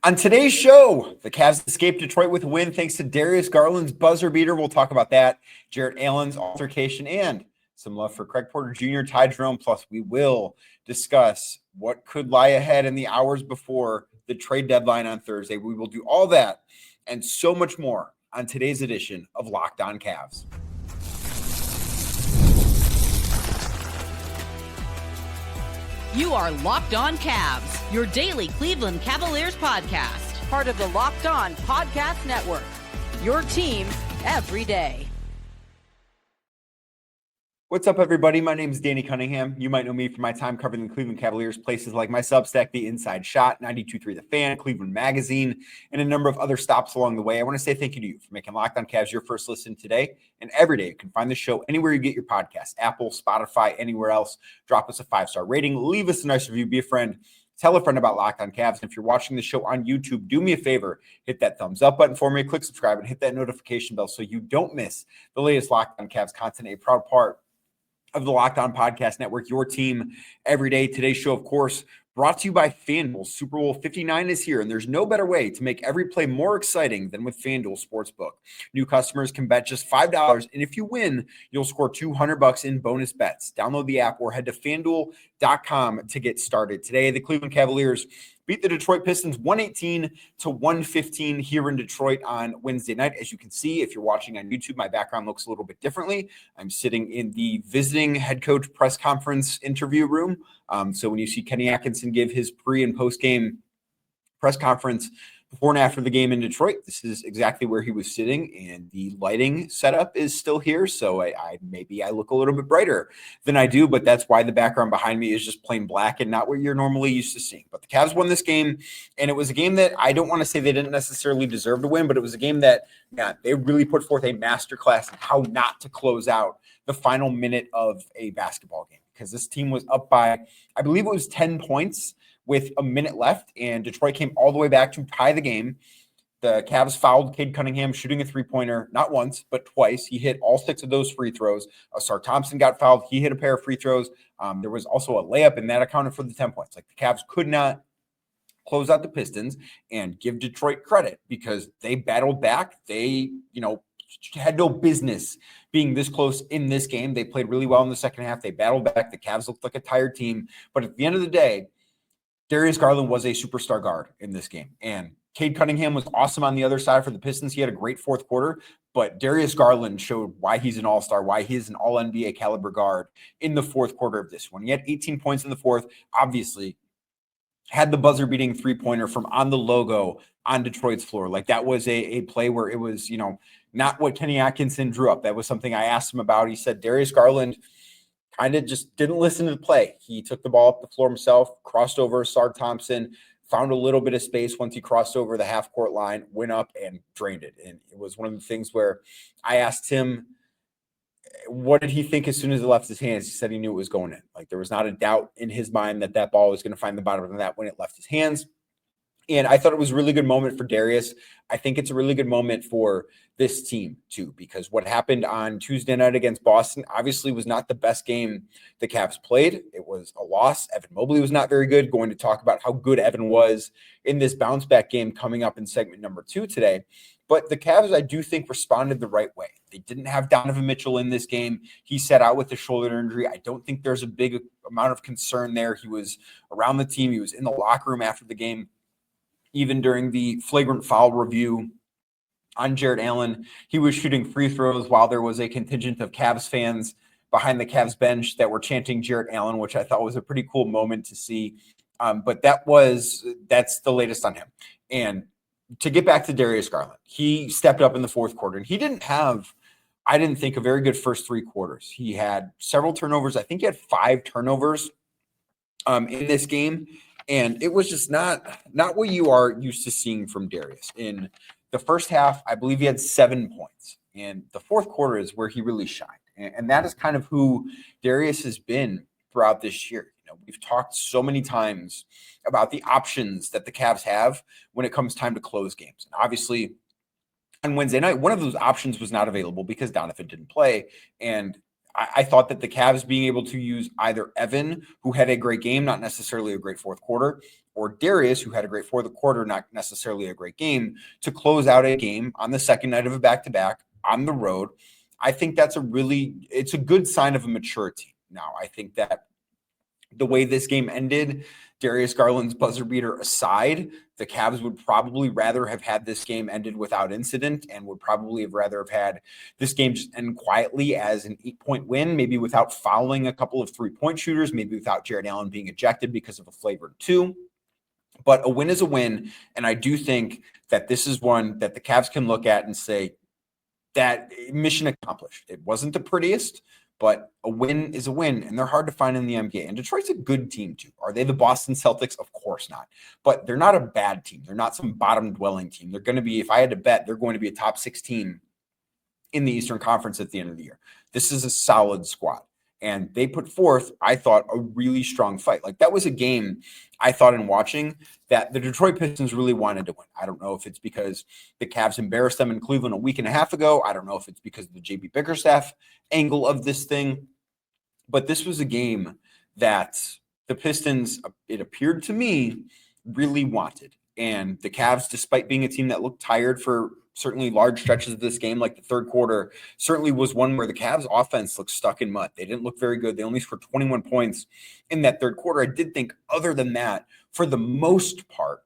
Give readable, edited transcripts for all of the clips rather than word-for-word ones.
On today's show, the Cavs escaped Detroit with a win thanks to Darius Garland's buzzer beater. We'll talk about that, Jarrett Allen's altercation, and some love for Craig Porter Jr., Ty Jerome. Plus, we will discuss what could lie ahead in the hours before the trade deadline on Thursday. We will do all that and so much more on today's edition of Locked On Cavs. You are Locked On Cavs, your daily Cleveland Cavaliers podcast. Part of the Locked On Podcast Network, your team every day. What's up, everybody? My name is Danny Cunningham. You might know me from my time covering the Cleveland Cavaliers, places like my Substack, The Inside Shot, 92.3 The Fan, Cleveland Magazine, and a number of other stops along the way. I want to say thank you to you for making Locked On Cavs your first listen today and every day. You can find the show anywhere you get your podcasts, Apple, Spotify, anywhere else. Drop us a 5-star rating. Leave us a nice review. Be a friend. Tell a friend about Locked On Cavs. And if you're watching the show on YouTube, do me a favor. Hit that thumbs up button for me. Click subscribe and hit that notification bell so you don't miss the latest Locked On Cavs content. A proud part of the Locked On Podcast Network, your team every day. Today's show, of course, brought to you by FanDuel. Super Bowl 59 is here, and there's no better way to make every play more exciting than with FanDuel Sportsbook. New customers can bet just $5, and if you win, you'll score $200 in bonus bets. Download the app or head to FanDuel.com to get started. Today, the Cleveland Cavaliers beat the Detroit Pistons 118-115 here in Detroit on Wednesday night. As you can see, if you're watching on YouTube, my background looks a little bit differently. I'm sitting in the visiting head coach press conference interview room. So when you see Kenny Atkinson give his pre- and post-game press conference before and after the game in Detroit, this is exactly where he was sitting, and the lighting setup is still here. So I maybe I look a little bit brighter than I do, but that's why the background behind me is just plain black and not what you're normally used to seeing. But the Cavs won this game, and it was a game that I don't want to say they didn't necessarily deserve to win, but it was a game that they really put forth a masterclass in how not to close out the final minute of a basketball game, because this team was up by, I believe it was 10 points with a minute left, and Detroit came all the way back to tie the game. The Cavs fouled Cade Cunningham shooting a three-pointer, not once, but twice. He hit all 6 of those free throws. Asar Thompson got fouled. He hit a pair of free throws. There was also a layup, and that accounted for the 10 points. Like, the Cavs could not close out the Pistons, and give Detroit credit because they battled back. They, had no business being this close in this game. They played really well in the second half. They battled back. The Cavs looked like a tired team. But at the end of the day, Darius Garland was a superstar guard in this game. And Cade Cunningham was awesome on the other side for the Pistons. He had a great fourth quarter. But Darius Garland showed why he's an all-star, why he's an all-NBA caliber guard in the fourth quarter of this one. He had 18 points in the fourth, obviously. Had the buzzer-beating three-pointer from on the logo on Detroit's floor. Like, that was a play where it was, not what Kenny Atkinson drew up. That was something I asked him about. He said Darius Garland kind of just didn't listen to the play. He took the ball up the floor himself, crossed over Asar Thompson, found a little bit of space once he crossed over the half-court line, went up and drained it. And it was one of the things where I asked him, what did he think as soon as it left his hands? He said he knew it was going in. Like, there was not a doubt in his mind that that ball was going to find the bottom of the net when it left his hands. And I thought it was a really good moment for Darius. I think it's a really good moment for this team too, because what happened on Tuesday night against Boston obviously was not the best game the Cavs played. It was a loss. Evan Mobley was not very good. Going to talk about how good Evan was in this bounce back game coming up in segment number 2 today. But the Cavs, I do think, responded the right way. They didn't have Donovan Mitchell in this game. He sat out with a shoulder injury. I don't think there's a big amount of concern there. He was around the team. He was in the locker room after the game. Even during the flagrant foul review on Jarrett Allen, he was shooting free throws while there was a contingent of Cavs fans behind the Cavs bench that were chanting Jarrett Allen, which I thought was a pretty cool moment to see. But that's the latest on him. And to get back to Darius Garland, he stepped up in the fourth quarter, and he didn't have, I didn't think, a very good first 3 quarters. He had several turnovers. I think he had 5 turnovers in this game. And it was just not what you are used to seeing from Darius. In the first half, I believe he had 7 points. And the fourth quarter is where he really shined. And that is kind of who Darius has been throughout this year. We've talked so many times about the options that the Cavs have when it comes time to close games. And obviously, on Wednesday night, one of those options was not available because Donovan didn't play. And I thought that the Cavs being able to use either Evan, who had a great game, not necessarily a great fourth quarter, or Darius, who had a great fourth quarter, not necessarily a great game, to close out a game on the second night of a back-to-back on the road. I think it's a good sign of a maturity. Now, I think that the way this game ended, Darius Garland's buzzer beater aside, the Cavs would probably rather have had this game ended without incident and would probably have rather have had this game just end quietly as an 8-point win, maybe without fouling a couple of 3-point shooters, maybe without Jarrett Allen being ejected because of a flavored 2. But a win is a win, and I do think that this is one that the Cavs can look at and say that mission accomplished. It wasn't the prettiest, but a win is a win, and they're hard to find in the NBA. And Detroit's a good team, too. Are they the Boston Celtics? Of course not. But they're not a bad team. They're not some bottom-dwelling team. They're going to be, if I had to bet, they're going to be a top 6 team in the Eastern Conference at the end of the year. This is a solid squad. And they put forth, I thought, a really strong fight. Like, that was a game I thought in watching that the Detroit Pistons really wanted to win. I don't know if it's because the Cavs embarrassed them in Cleveland a week and a half ago. I don't know if it's because of the JB Bickerstaff angle of this thing. But this was a game that the Pistons, it appeared to me, really wanted. And the Cavs, despite being a team that looked tired for certainly large stretches of this game, like the third quarter, certainly was one where the Cavs offense looked stuck in mud. They didn't look very good. They only scored 21 points in that third quarter. I did think other than that, for the most part,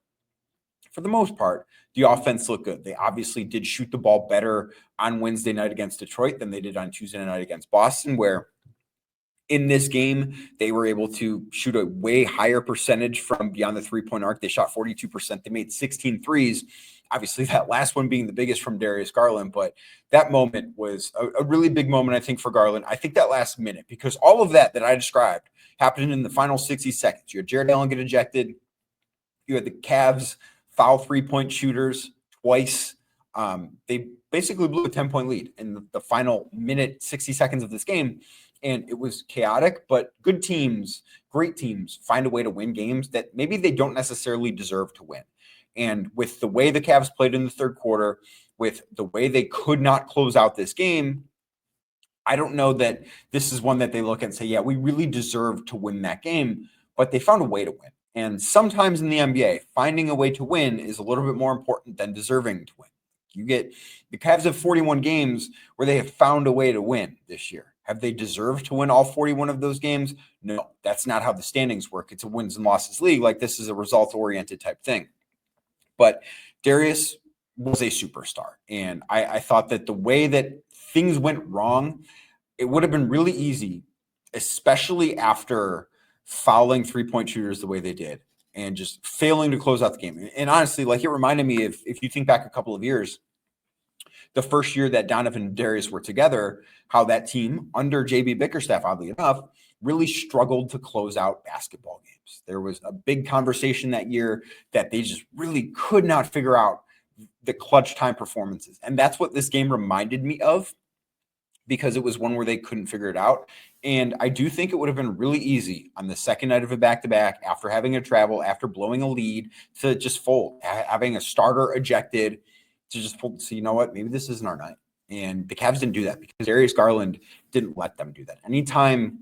the offense looked good. They obviously did shoot the ball better on Wednesday night against Detroit than they did on Tuesday night against Boston, where in this game, they were able to shoot a way higher percentage from beyond the three-point arc. They shot 42%. They made 16 threes. Obviously, that last one being the biggest from Darius Garland. But that moment was a really big moment, I think, for Garland. I think that last minute, because all of that I described happened in the final 60 seconds. You had Jarrett Allen get ejected. You had the Cavs foul three-point shooters twice. They basically blew a 10-point lead in the final minute, 60 seconds of this game. And it was chaotic, but good teams, great teams, find a way to win games that maybe they don't necessarily deserve to win. And with the way the Cavs played in the third quarter, with the way they could not close out this game, I don't know that this is one that they look at and say, yeah, we really deserve to win that game, but they found a way to win. And sometimes in the NBA, finding a way to win is a little bit more important than deserving to win. The Cavs have 41 games where they have found a way to win this year. Have they deserved to win all 41 of those games? No, that's not how the standings work. It's a wins and losses league. Like, this is a result-oriented type thing. But Darius was a superstar. And I thought that the way that things went wrong, it would have been really easy, especially after fouling three-point shooters the way they did and just failing to close out the game. And honestly, like, it reminded me of, if you think back a couple of years, the first year that Donovan and Darius were together, how that team under JB Bickerstaff, oddly enough, really struggled to close out basketball games. There was a big conversation that year that they just really could not figure out the clutch time performances. And that's what this game reminded me of, because it was one where they couldn't figure it out. And I do think it would have been really easy on the second night of a back-to-back, after having a travel, after blowing a lead, to just fold, having a starter ejected, to just pull, so you know what, maybe this isn't our night. And the Cavs didn't do that because Darius Garland didn't let them do that. Anytime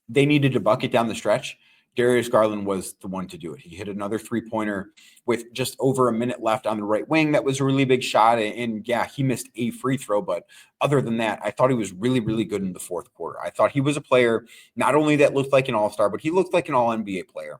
they needed to bucket down the stretch, Darius Garland was the one to do it. He hit another three-pointer with just over a minute left on the right wing. That was a really big shot. And yeah, he missed a free throw. But other than that, I thought he was really, really good in the fourth quarter. I thought he was a player not only that looked like an all-star, but he looked like an all-NBA player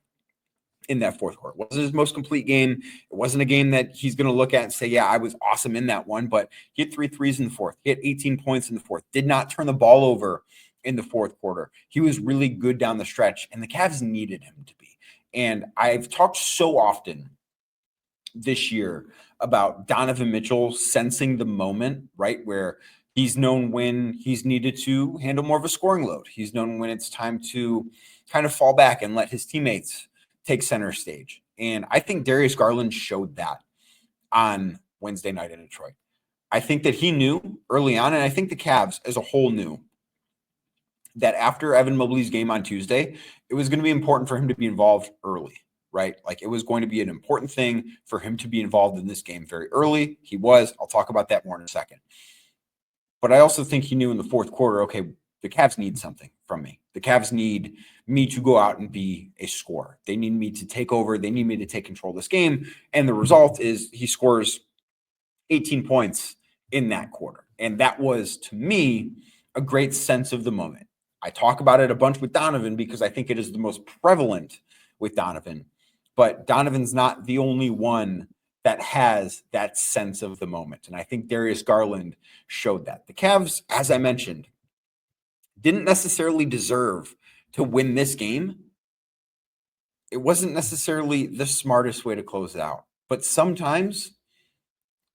in that fourth quarter. It wasn't his most complete game. It wasn't a game that he's going to look at and say, yeah, I was awesome in that one. But he hit 3 threes in the fourth. He hit 18 points in the fourth. Did not turn the ball over in the fourth quarter. He was really good down the stretch, and the Cavs needed him to be. And I've talked so often this year about Donovan Mitchell sensing the moment, right, where he's known when he's needed to handle more of a scoring load. He's known when it's time to kind of fall back and let his teammates take center stage. And I think Darius Garland showed that on Wednesday night in Detroit. I think that he knew early on, and I think the Cavs as a whole knew, that after Evan Mobley's game on Tuesday, it was going to be important for him to be involved early, right? Like, it was going to be an important thing for him to be involved in this game very early. He was. I'll talk about that more in a second. But I also think he knew in the fourth quarter, okay, the Cavs need something from me. The Cavs need me to go out and be a scorer. They need me to take over. They need me to take control of this game. And the result is he scores 18 points in that quarter. And that was, to me, a great sense of the moment. I talk about it a bunch with Donovan because I think it is the most prevalent with Donovan. But Donovan's not the only one that has that sense of the moment. And I think Darius Garland showed that. The Cavs, as I mentioned, didn't necessarily deserve to win this game. It wasn't necessarily the smartest way to close it out. But sometimes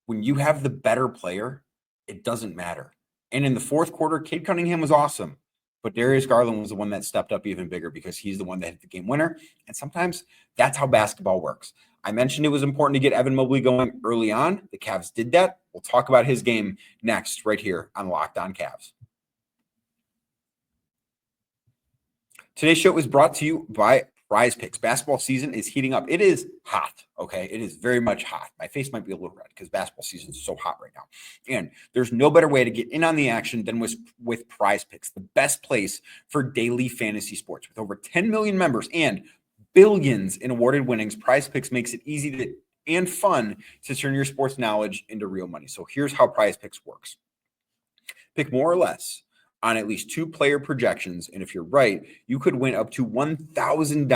when you have the better player, it doesn't matter. And in the fourth quarter, Cade Cunningham was awesome. But Darius Garland was the one that stepped up even bigger because he's the one that hit the game winner. And sometimes that's how basketball works. I mentioned it was important to get Evan Mobley going early on. The Cavs did that. We'll talk about his game next right here on Locked On Cavs. Today's show is brought to you by PrizePicks. Basketball season is heating up. It is hot, okay? It is very much hot. My face might be a little red because basketball season is so hot right now. And there's no better way to get in on the action than with PrizePicks, the best place for daily fantasy sports. With over 10 million members and billions in awarded winnings, PrizePicks makes it easy and fun to turn your sports knowledge into real money. So here's how PrizePicks works. Pick more or less on at least 2 player projections, and if you're right, you could win up to 1,000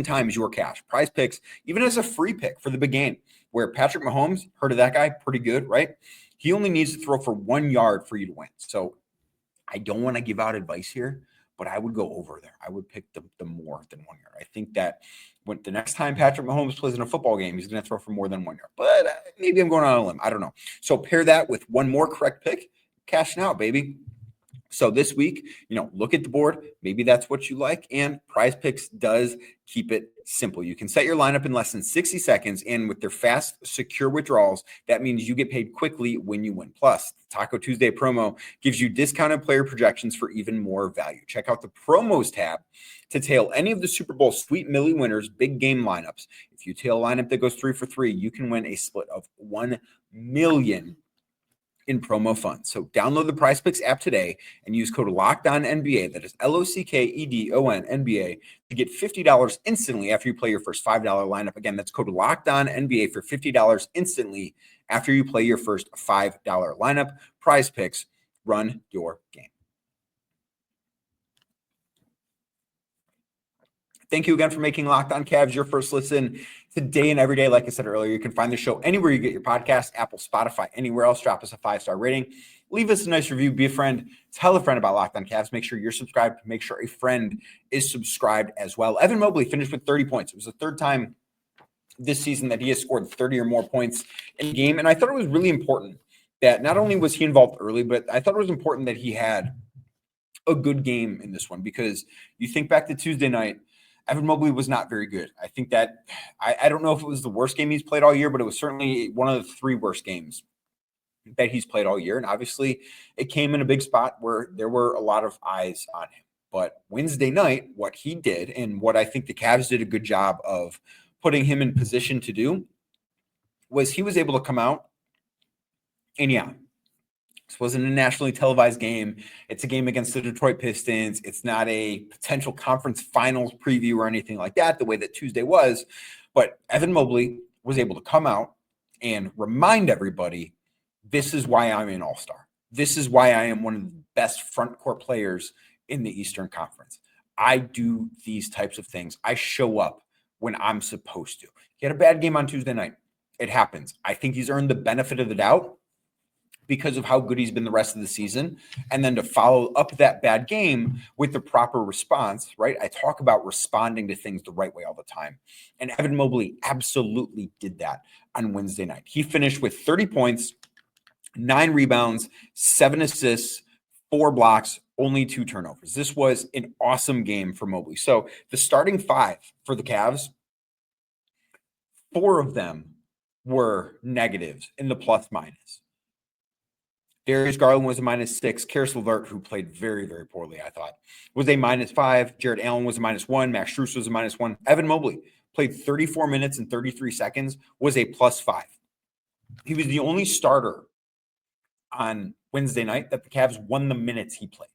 times your cash. PrizePicks even has a free pick for the big game, where Patrick Mahomes, heard of that guy, pretty good, right? He only needs to throw for 1 yard for you to win. So I don't want to give out advice here, but I would go over there. I would pick the more than 1 yard. I think that when the next time Patrick Mahomes plays in a football game, he's going to throw for more than 1 yard. But maybe I'm going on a limb. I don't know. So pair that with one more correct pick, cashing out, baby. So this week, look at the board. Maybe that's what you like. And PrizePicks does keep it simple. You can set your lineup in less than 60 seconds. And with their fast, secure withdrawals, that means you get paid quickly when you win. Plus, the Taco Tuesday promo gives you discounted player projections for even more value. Check out the promos tab to tail any of the Super Bowl Sweet Millie winners' big game lineups. If you tail a lineup that goes 3 for 3, you can win a split of $1 million in promo funds. So download the PrizePicks app today and use code LOCKEDONNBA, that is LOCKEDON NBA, to get $50 instantly after you play your first $5 lineup. Again, that's code LOCKEDONNBA for $50 instantly after you play your first $5 lineup. PrizePicks, run your game. Thank you again for making Locked On Cavs your first listen today and every day. Like I said earlier, you can find the show anywhere you get your podcast, Apple, Spotify, anywhere else. Drop us a 5-star rating. Leave us a nice review. Be a friend. Tell a friend about Locked On Cavs. Make sure you're subscribed. Make sure a friend is subscribed as well. Evan Mobley finished with 30 points. It was the third time this season that he has scored 30 or more points in a game. And I thought it was really important that not only was he involved early, but I thought it was important that he had a good game in this one, because you think back to Tuesday night, Evan Mobley was not very good. I think that I don't know if it was the worst game he's played all year, but it was certainly one of the 3 worst games that he's played all year. And obviously it came in a big spot where there were a lot of eyes on him. But Wednesday night, what he did, and what I think the Cavs did a good job of putting him in position to do, was he was able to come out and this wasn't a nationally televised game. It's a game against the Detroit Pistons. It's not a potential conference finals preview or anything like that, the way that Tuesday was. But Evan Mobley was able to come out and remind everybody, this is why I'm an all-star. This is why I am one of the best front court players in the Eastern Conference. I do these types of things. I show up when I'm supposed to. He had a bad game on Tuesday night. It happens. I think he's earned the benefit of the doubt because of how good he's been the rest of the season. And then to follow up that bad game with the proper response, right? I talk about responding to things the right way all the time. And Evan Mobley absolutely did that on Wednesday night. He finished with 30 points, 9 rebounds, 7 assists, 4 blocks, only 2 turnovers. This was an awesome game for Mobley. So the starting 5 for the Cavs, 4 of them were negatives in the plus minus. Darius Garland was a -6. Caris LeVert, who played very, very poorly, I thought, was a -5. Jarrett Allen was a -1. Max Strus was a -1. Evan Mobley played 34 minutes and 33 seconds, was a +5. He was the only starter on Wednesday night that the Cavs won the minutes he played.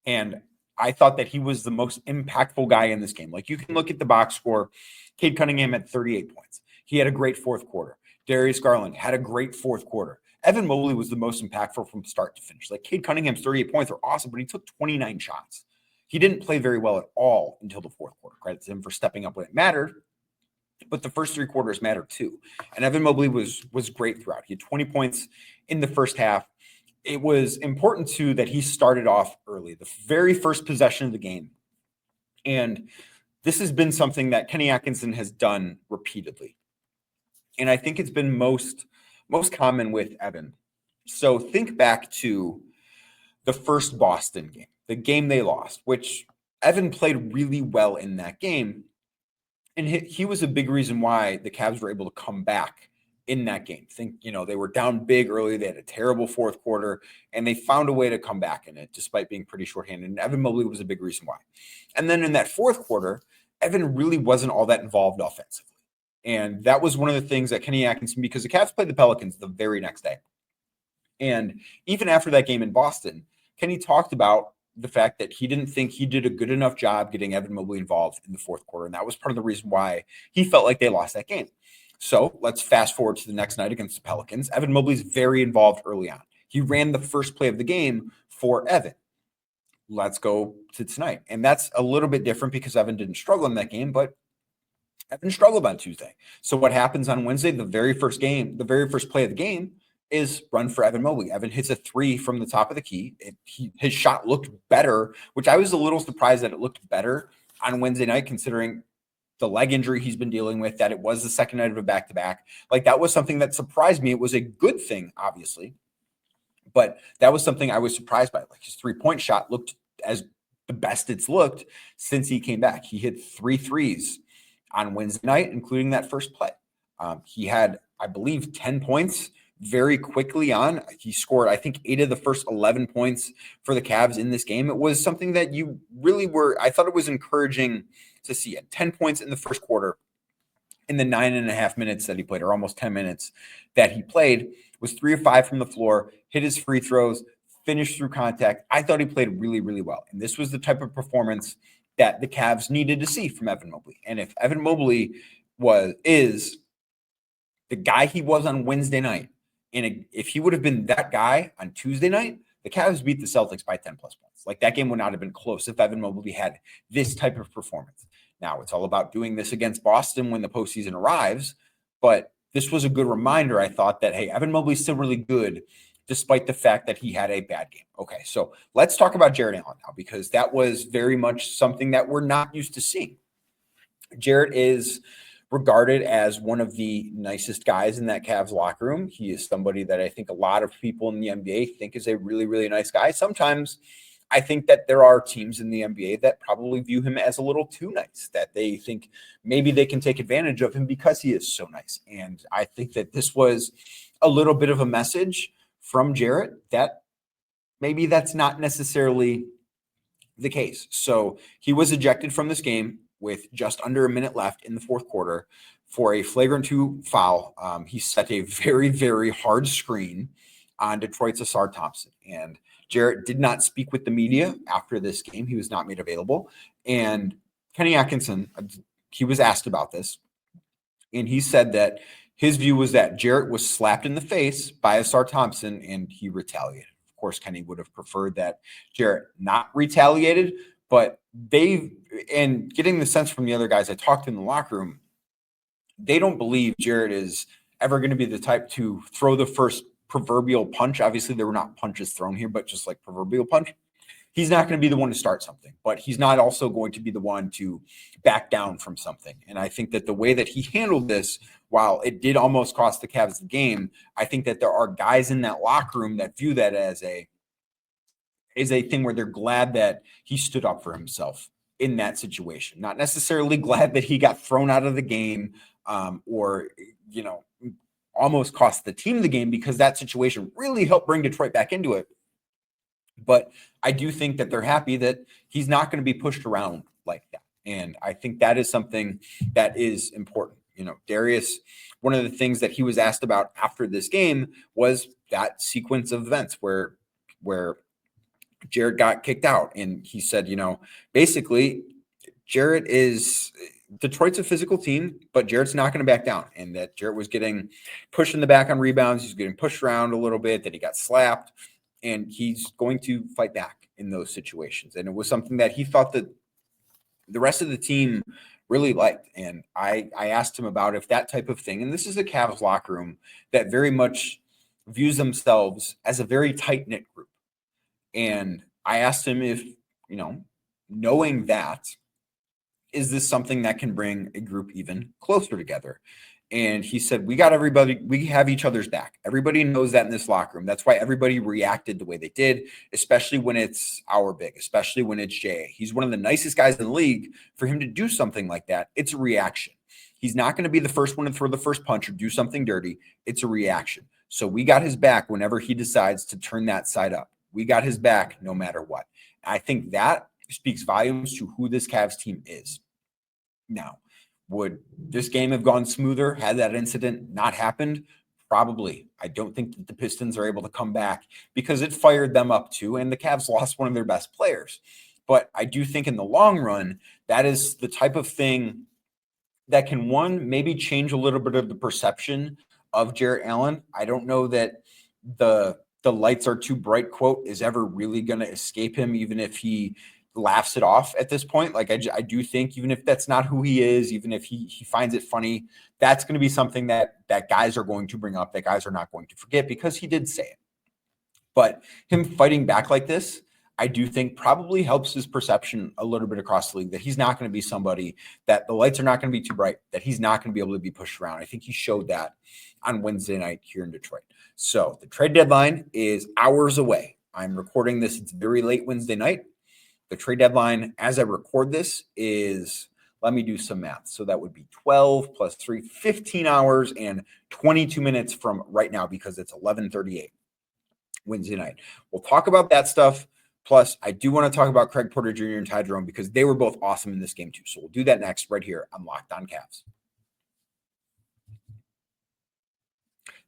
And I thought that he was the most impactful guy in this game. Like, you can look at the box score. Cade Cunningham had 38 points. He had a great fourth quarter. Darius Garland had a great fourth quarter. Evan Mobley was the most impactful from start to finish. Like, Cade Cunningham's 38 points are awesome, but he took 29 shots. He didn't play very well at all until the fourth quarter. Credit to him for stepping up when it mattered. But the first three quarters mattered too. And Evan Mobley was great throughout. He had 20 points in the first half. It was important too that he started off early, the very first possession of the game. And this has been something that Kenny Atkinson has done repeatedly. And I think it's been most common with Evan. So think back to the first Boston game, the game they lost, which Evan played really well in that game. And he was a big reason why the Cavs were able to come back in that game. They were down big early. They had a terrible fourth quarter, and they found a way to come back in it despite being pretty shorthanded. And Evan Mobley was a big reason why. And then in that fourth quarter, Evan really wasn't all that involved offensively. And that was one of the things that Kenny Atkinson, because the Cavs played the Pelicans the very next day. And even after that game in Boston, Kenny talked about the fact that he didn't think he did a good enough job getting Evan Mobley involved in the fourth quarter. And that was part of the reason why he felt like they lost that game. So let's fast forward to the next night against the Pelicans. Evan Mobley's very involved early on. He ran the first play of the game for Evan. Let's go to tonight. And that's a little bit different because Evan didn't struggle in that game, but Evan struggled on Tuesday. So what happens on Wednesday, the very first play of the game is run for Evan Mobley. Evan hits a three from the top of the key. His shot looked better, which I was a little surprised that it looked better on Wednesday night, considering the leg injury he's been dealing with, that it was the second night of a back-to-back. Like, that was something that surprised me. It was a good thing, obviously, but that was something I was surprised by. Like, his three-point shot looked as the best it's looked since he came back. He hit 3 threes on Wednesday night, including that first play. He had, I believe, 10 points very quickly on. He scored, I think, 8 of the first 11 points for the Cavs in this game. It was something that you really I thought it was encouraging to see it. 10 points in the first quarter in the 9.5 minutes that he played, or almost 10 minutes that he played, was 3 of 5 from the floor, hit his free throws, finished through contact. I thought he played really, really well. And this was the type of performance that the Cavs needed to see from Evan Mobley. And if Evan Mobley is the guy he was on Wednesday night, and if he would have been that guy on Tuesday night, the Cavs beat the Celtics by 10 plus points. Like, that game would not have been close if Evan Mobley had this type of performance. Now, it's all about doing this against Boston when the postseason arrives, but this was a good reminder, I thought, that, hey, Evan Mobley's still really good despite the fact that he had a bad game. Okay, so let's talk about Jarrett Allen now, because that was very much something that we're not used to seeing. Jarrett is regarded as one of the nicest guys in that Cavs locker room. He is somebody that I think a lot of people in the NBA think is a really, really nice guy. Sometimes I think that there are teams in the NBA that probably view him as a little too nice, that they think maybe they can take advantage of him because he is so nice. And I think that this was a little bit of a message from Jarrett that maybe that's not necessarily the case. So he was ejected from this game with just under a minute left in the fourth quarter for a flagrant 2 foul. He set a very, very hard screen on Detroit's Asar Thompson. And Jarrett did not speak with the media after this game. He was not made available. And Kenny Atkinson, he was asked about this, and he said that his view was that Jarrett was slapped in the face by Asar Thompson and he retaliated. Of course, Kenny would have preferred that Jarrett not retaliated, but and getting the sense from the other guys I talked to in the locker room, they don't believe Jarrett is ever going to be the type to throw the first proverbial punch. Obviously, there were not punches thrown here, but just like proverbial punch. He's not going to be the one to start something, but he's not also going to be the one to back down from something. And I think that the way that he handled this, while it did almost cost the Cavs the game, I think that there are guys in that locker room that view that as a thing where they're glad that he stood up for himself in that situation. Not necessarily glad that he got thrown out of the game or, almost cost the team the game, because that situation really helped bring Detroit back into it. But I do think that they're happy that he's not going to be pushed around like that. And I think that is something that is important. Darius, one of the things that he was asked about after this game was that sequence of events where Jarrett got kicked out. And he said, basically, Jarrett is Detroit's a physical team, but Jarrett's not going to back down. And that Jarrett was getting pushed in the back on rebounds. He's getting pushed around a little bit, that he got slapped, and he's going to fight back in those situations. And it was something that he thought that the rest of the team really liked. And I asked him about if that type of thing, and this is a Cavs locker room that very much views themselves as a very tight-knit group. And I asked him if, knowing that, is this something that can bring a group even closer together? And he said, we got everybody, we have each other's back. Everybody knows that in this locker room. That's why everybody reacted the way they did, especially when it's our big, especially when it's Jay. He's one of the nicest guys in the league. For him to do something like that, it's a reaction. He's not going to be the first one to throw the first punch or do something dirty. It's a reaction. So we got his back whenever he decides to turn that side up. We got his back no matter what. I think that speaks volumes to who this Cavs team is. Now, would this game have gone smoother had that incident not happened? Probably. I don't think that the Pistons are able to come back because it fired them up too, and the Cavs lost one of their best players. But I do think in the long run, that is the type of thing that can, one, maybe change a little bit of the perception of Jarrett Allen. I don't know that the lights are too bright quote is ever really going to escape him, even if he laughs it off at this point. Like I do think even if that's not who he is, even if he finds it funny, that's going to be something that guys are going to bring up, that guys are not going to forget because he did say it. But him fighting back like this, I do think probably helps his perception a little bit across the league, that he's not going to be somebody that the lights are not going to be too bright, that he's not going to be able to be pushed around. I think he showed that on Wednesday night here in Detroit. So the trade deadline is hours away. I'm recording this. It's very late Wednesday night. The trade deadline, as I record this, is, let me do some math. So that would be 12 plus 3, 15 hours and 22 minutes from right now because it's 11:38 Wednesday night. We'll talk about that stuff. Plus, I do want to talk about Craig Porter Jr. and Ty Jerome because they were both awesome in this game too. So we'll do that next right here on Locked On Cavs.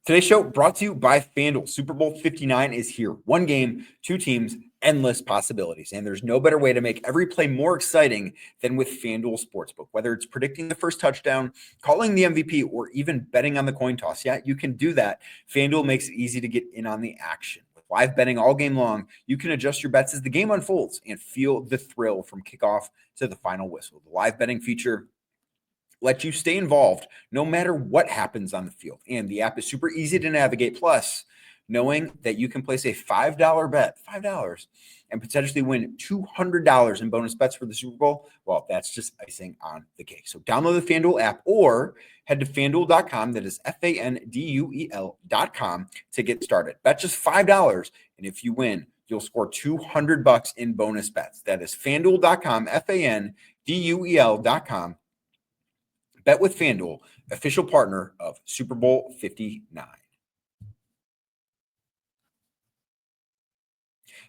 Today's show brought to you by FanDuel. Super Bowl 59 is here. One game, two teams, endless possibilities. And there's no better way to make every play more exciting than with FanDuel Sportsbook. Whether it's predicting the first touchdown, calling the MVP, or even betting on the coin toss, yeah, you can do that. FanDuel makes it easy to get in on the action. With live betting all game long, you can adjust your bets as the game unfolds and feel the thrill from kickoff to the final whistle. The live betting feature let you stay involved no matter what happens on the field. And the app is super easy to navigate. Plus, knowing that you can place a $5 bet, $5, and potentially win $200 in bonus bets for the Super Bowl, well, that's just icing on the cake. So download the FanDuel app or head to FanDuel.com, that is FanDuel.com, to get started. Bet just $5, and if you win, you'll score $200 in bonus bets. That is FanDuel.com, FanDuel.com. Bet with FanDuel, official partner of Super Bowl 59.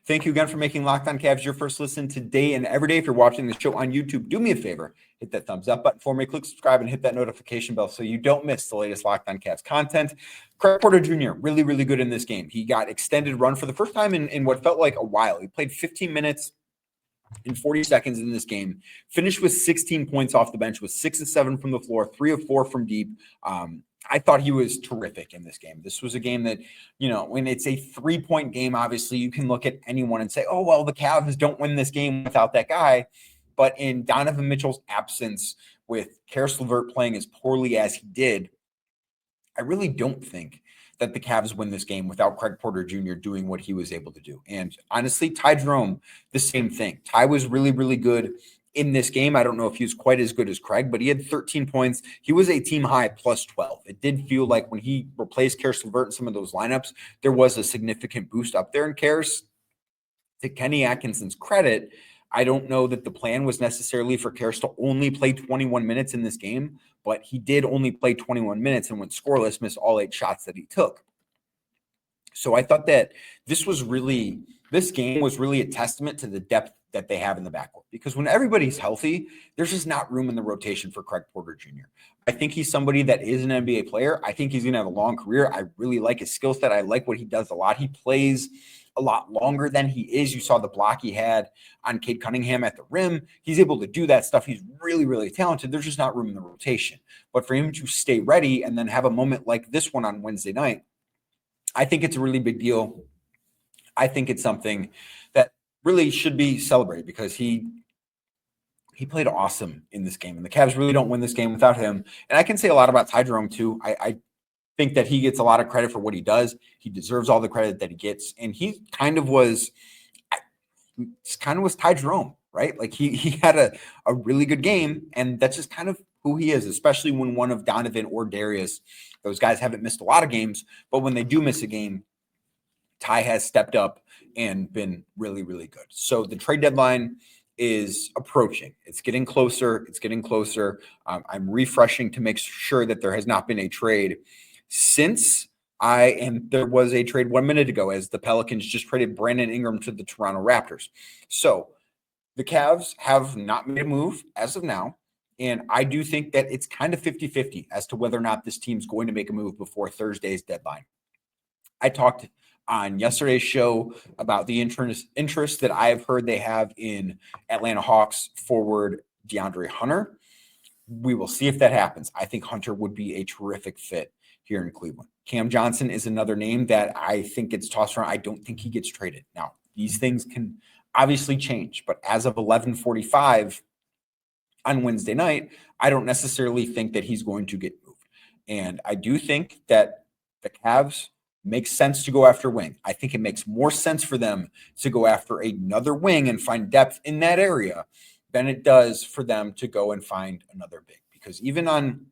Thank you again for making Locked On Cavs your first listen today and every day. If you're watching the show on YouTube, do me a favor, hit that thumbs up button for me, click subscribe, and hit that notification bell so you don't miss the latest Locked On Cavs content. Craig Porter Jr., really, really good in this game. He got extended run for the first time in what felt like a while. He played 15 minutes in 40 seconds in this game, finished with 16 points off the bench, with 6 of 7 from the floor, 3 of 4 from deep. I thought he was terrific in this game. This was a game that, when it's a 3-point game, obviously you can look at anyone and say, oh, well, the Cavs don't win this game without that guy. But in Donovan Mitchell's absence, with Caris LeVert playing as poorly as he did, I really don't think that the Cavs win this game without Craig Porter Jr. doing what he was able to do. And honestly, Ty Jerome, the same thing. Ty was really, really good in this game. I don't know if he was quite as good as Craig, but he had 13 points. He was a team high plus 12. It did feel like when he replaced Caris LeVert in some of those lineups, there was a significant boost up there in Caris. To Kenny Atkinson's credit, I don't know that the plan was necessarily for Caris to only play 21 minutes in this game, but he did only play 21 minutes and went scoreless, missed all 8 shots that he took. So I thought that this game was really a testament to the depth that they have in the backcourt, because when everybody's healthy, there's just not room in the rotation for Craig Porter Jr. I think he's somebody that is an NBA player. I think he's going to have a long career. I really like his skill set. I like what he does a lot. He plays a lot longer than he is. You saw the block he had on Cade Cunningham at the rim. He's able to do that stuff. He's really, really talented. There's just not room in the rotation. But for him to stay ready and then have a moment like this one on Wednesday night, I think it's a really big deal. I think it's something that really should be celebrated because he played awesome in this game. And the Cavs really don't win this game without him. And I can say a lot about Ty Jerome too. I think that he gets a lot of credit for what he does. He deserves all the credit that he gets. And he kind of was Ty Jerome, right? Like he had a really good game. And that's just kind of who he is, especially when one of Donovan or Darius, those guys haven't missed a lot of games, but when they do miss a game, Ty has stepped up and been really, really good. So the trade deadline is approaching. It's getting closer. I'm refreshing to make sure that there has not been a trade since there was a trade 1 minute ago as the Pelicans just traded Brandon Ingram to the Toronto Raptors. So the Cavs have not made a move as of now. And I do think that it's kind of 50-50 as to whether or not this team's going to make a move before Thursday's deadline. I talked on yesterday's show about the interest that I've heard they have in Atlanta Hawks forward DeAndre Hunter. We will see if that happens. I think Hunter would be a terrific fit here in Cleveland. Cam Johnson is another name that I think gets tossed around. I don't think he gets traded. Now, these things can obviously change, but as of 11:45 on Wednesday night, I don't necessarily think that he's going to get moved. And I do think that the Cavs makes sense to go after wing. I think it makes more sense for them to go after another wing and find depth in that area than it does for them to go and find another big. Because even on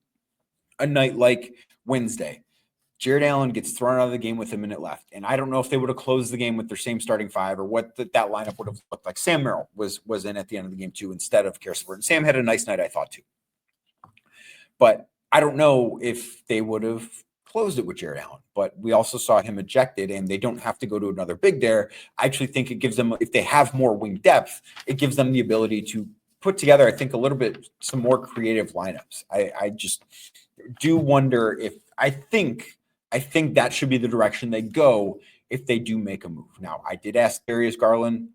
a night like Wednesday, Jarrett Allen gets thrown out of the game with a minute left. And I don't know if they would have closed the game with their same starting five or what that lineup would have looked like. Sam Merrill was in at the end of the game too instead of Karis LeVert. And Sam had a nice night, I thought, too. But I don't know if they would have closed it with Jarrett Allen. But we also saw him ejected, and they don't have to go to another big there. I actually think it gives them, if they have more wing depth, it gives them the ability to put together, I think, a little bit some more creative lineups. I just do wonder if I think that should be the direction they go if they do make a move. Now, I did ask Darius Garland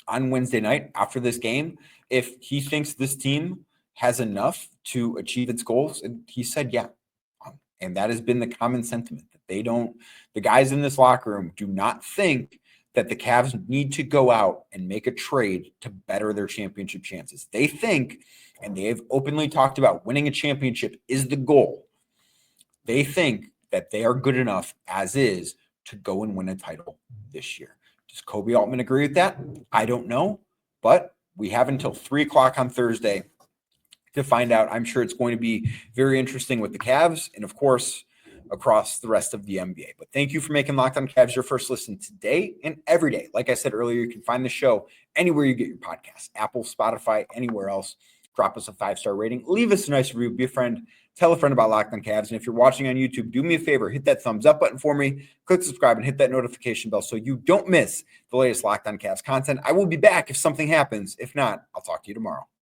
on Wednesday night after this game if he thinks this team has enough to achieve its goals, and he said, yeah. And that has been the common sentiment that the guys in this locker room do not think that the Cavs need to go out and make a trade to better their championship chances. They think, and they have openly talked about winning a championship is the goal. They think that they are good enough as is to go and win a title this year. Does Kobe Altman agree with that? I don't know, but we have until 3:00 on Thursday to find out. I'm sure it's going to be very interesting with the Cavs and, of course, across the rest of the NBA. But thank you for making Locked On Cavs your first listen today and every day. Like I said earlier, you can find the show anywhere you get your podcasts, Apple, Spotify, anywhere else. Drop us a 5-star rating. Leave us a nice review. Be a friend. Tell a friend about Locked On Cavs. And if you're watching on YouTube, do me a favor. Hit that thumbs up button for me. Click subscribe and hit that notification bell so you don't miss the latest Locked On Cavs content. I will be back if something happens. If not, I'll talk to you tomorrow.